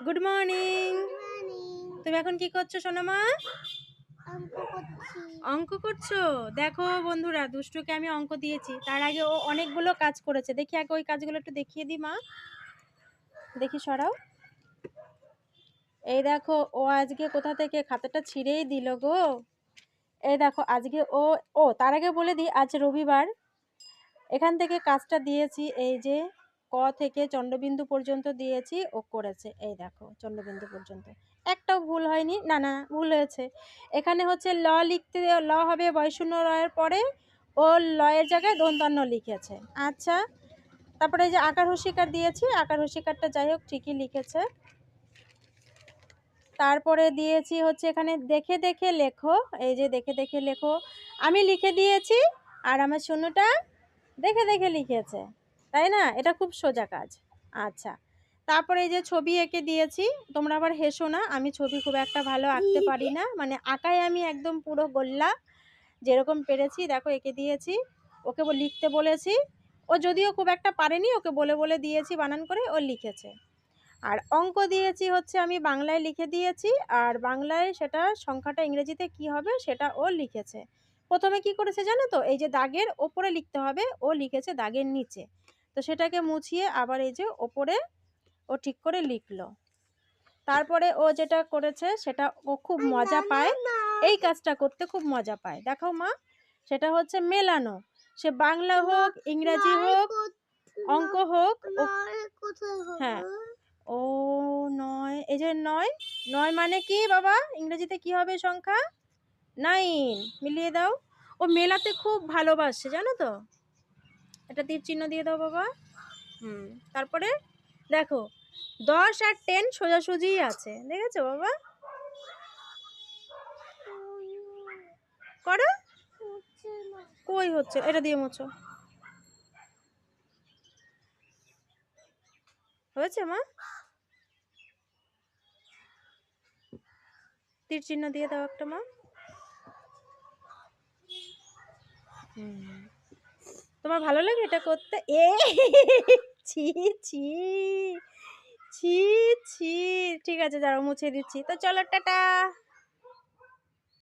Good morning. তুমি এখন কি করছো সোনামা? অঙ্ক করছো? দেখো বন্ধুরা, দুষ্টুকে আমি অঙ্ক দিয়েছি, তার আগে ও অনেকগুলো কাজ করেছে। দেখি আগে ওই কাজগুলো একটু দেখিয়ে দিই মা। দেখি সরাও। এই দেখো, ও আজকে কোথা থেকে খাতাটা ছিঁড়েই দিল গো। এই দেখো আজকে ও ও তার আগে বলে দিই, আজ রবিবার। এখান থেকে কাজটা দিয়েছি, এই যে ক থেকে চন্দ্রবিন্দু পর্যন্ত দিয়েছি, ও করেছে। এই দেখো চন্দ্রবিন্দু পর্যন্ত একটাও ভুল হয়নি। না না, ভুল হয়েছে। এখানে হচ্ছে ল লিখতে, ল হবে বয়শূন্য রয়ের পরে, ও লয়ের জায়গায় দন্তান্ন লিখেছে। আচ্ছা, তারপরে এই যে আকার হস্যিকার দিয়েছি, আকার হস্যিকারটা যাই হোক ঠিকই লিখেছে। তারপরে দিয়েছি হচ্ছে এখানে দেখে দেখে লেখো, এই যে দেখে দেখে লেখো। আমি লিখে দিয়েছি আর আমার সোনুটা দেখে দেখে লিখেছে, তাই না? এটা খুব সোজা কাজ। আচ্ছা, তারপরে এই যে ছবি এঁকে দিয়েছি। তোমরা আবার হেসো না, আমি ছবি খুব একটা ভালো আঁকতে পারি না, মানে আঁকায় আমি একদম পুরো গোল্লা। যেরকম পেরেছি দেখো এঁকে দিয়েছি। ওকে লিখতে বলেছি, ও যদিও খুব একটা পারেনি, ওকে বলে বলে দিয়েছি বানান করে, ও লিখেছে। আর অঙ্ক দিয়েছি হচ্ছে আমি বাংলায় লিখে দিয়েছি, আর বাংলায় সেটা সংখ্যাটা ইংরেজিতে কি হবে সেটা ও লিখেছে। প্রথমে কি করেছে জানো তো, এই যে দাগের ওপরে লিখতে হবে, ও লিখেছে দাগের নিচে। তো সেটাকে মুছিয়ে আবার এই যে ওপরে ও ঠিক করে লিখলো। তারপরে ও যেটা করেছে সেটা ও খুব মজা পায়, এই কাজটা করতে খুব মজা পায়। দেখো মা, সেটা হচ্ছে মেলানো। সে বাংলা হোক, ইংরাজি হোক, অঙ্ক হোক। হ্যাঁ, ও ৯, এই যে ৯, ৯ মানে কি বাবা? ইংরেজিতে কি হবে সংখ্যা? 9। মিলিয়ে দাও। ও মেলাতে খুব ভালোবাসে, জানো তো। এটা তীর চিহ্ন দিয়ে দাও বাবা। তারপরে দেখো 10 আর 10 সোজাসুজিই আছে, দেখেছো বাবা? করো। কই হচ্ছে? এটা দিয়ে মোছো। হয়েছে মা? তীর চিহ্ন দিয়ে দাও একটা মা। তোমার ভালো লাগে এটা করতে? ছি ছি ছি ছি। ঠিক আছে, দাঁড়াও মুছে দিচ্ছি। তো চলো, টাটা।